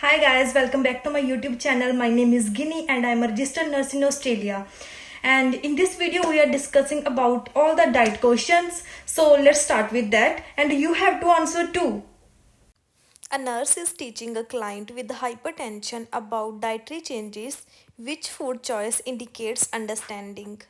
Hi guys, welcome back to my YouTube channel. My name is Ginny and I'm a registered nurse in Australia. And in this video we are discussing about all the diet questions. So let's start with that and you have to answer too. A nurse is teaching a client with hypertension about dietary changes. Which food choice indicates understanding?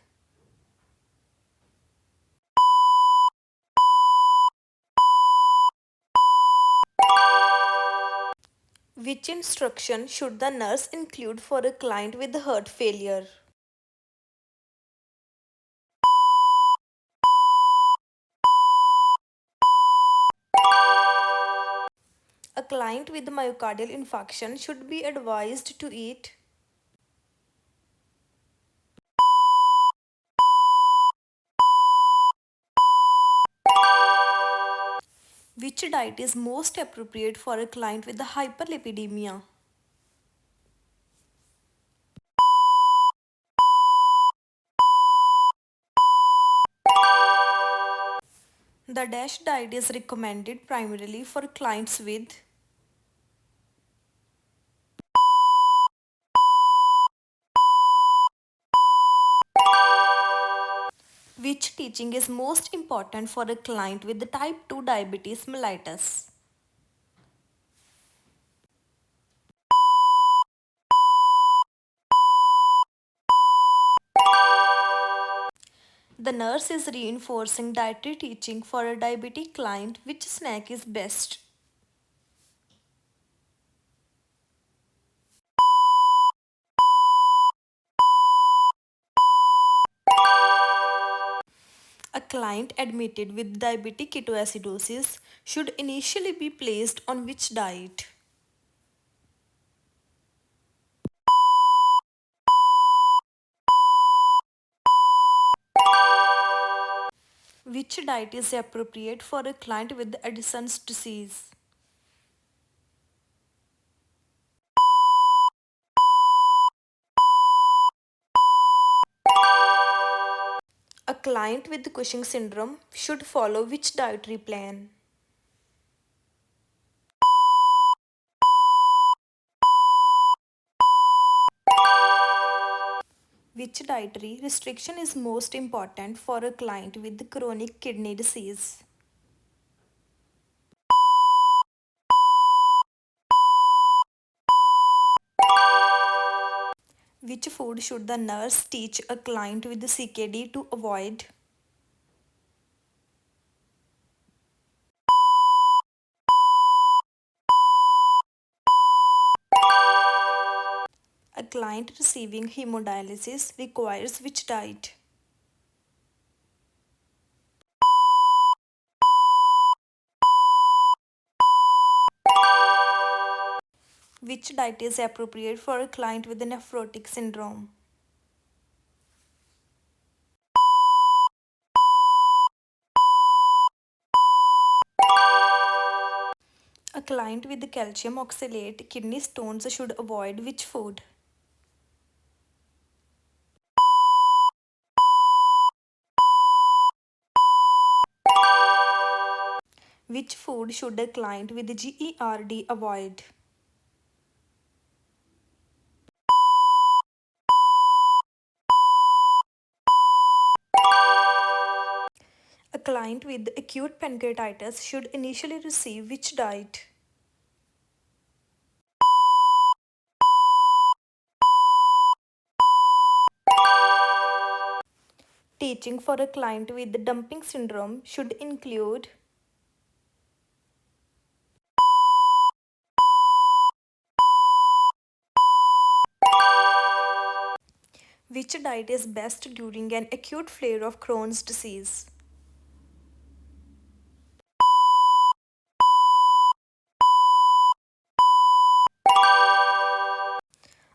Which instruction should the nurse include for a client with heart failure? A client with myocardial infarction should be advised to eat. Which diet is most appropriate for a client with hyperlipidemia? The DASH diet is recommended primarily for clients with which teaching is most important for a client with type 2 diabetes mellitus? The nurse is reinforcing dietary teaching for a diabetic client. Which snack is best? A client admitted with diabetic ketoacidosis should initially be placed on which diet? Which diet is appropriate for a client with Addison's disease? A client with Cushing syndrome should follow which dietary plan? Which dietary restriction is most important for a client with chronic kidney disease? Which food should the nurse teach a client with CKD to avoid? A client receiving hemodialysis requires which diet? Which diet is appropriate for a client with a nephrotic syndrome? A client with calcium oxalate kidney stones should avoid which food? Which food should a client with GERD avoid? A client with acute pancreatitis should initially receive which diet? Teaching for a client with dumping syndrome should include which diet is best during an acute flare of Crohn's disease?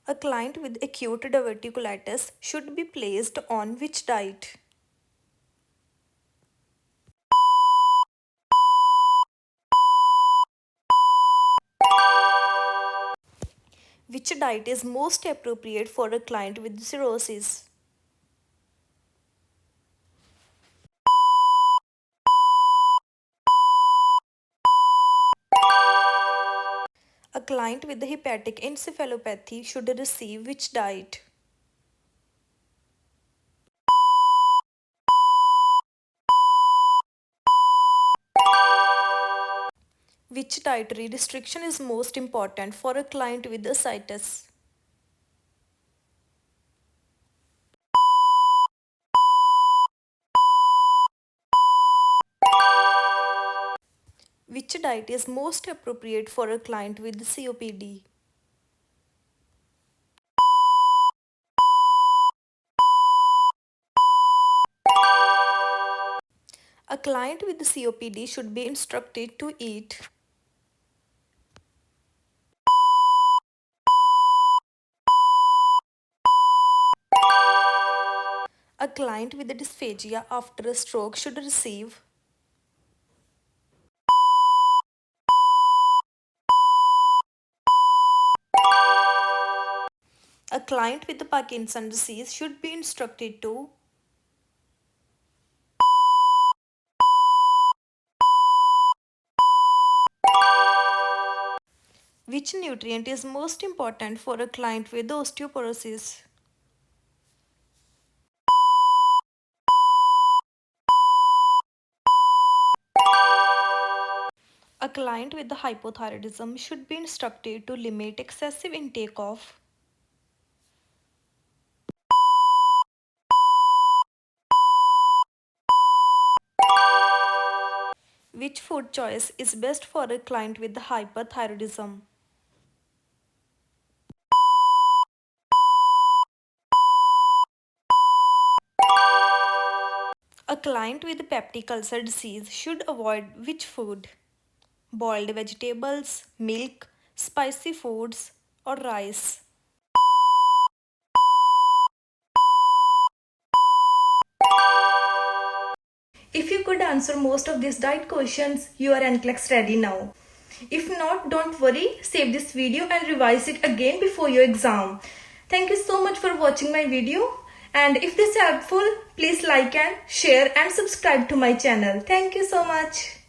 A client with acute diverticulitis should be placed on which diet? Which diet is most appropriate for a client with cirrhosis? A client client with hepatic encephalopathy should receive which diet? Which dietary restriction is most important for a client with ascites? Which diet is most appropriate for a client with COPD? A client with COPD should be instructed to eat. A client with dysphagia after a stroke should receive. A client with Parkinson's disease should be instructed to. Which nutrient is most important for a client with osteoporosis? A client with hypothyroidism should be instructed to limit excessive intake of. Which food choice is best for a client with hyperthyroidism? A client with peptic ulcer disease should avoid which food? Boiled vegetables, milk, spicy foods, or rice? If you could answer most of these diet questions, you are NCLEX ready now. If not, don't worry, save this video and revise it again before your exam. Thank you so much for watching my video, and if this is helpful, please like and share and subscribe to my channel. Thank you so much.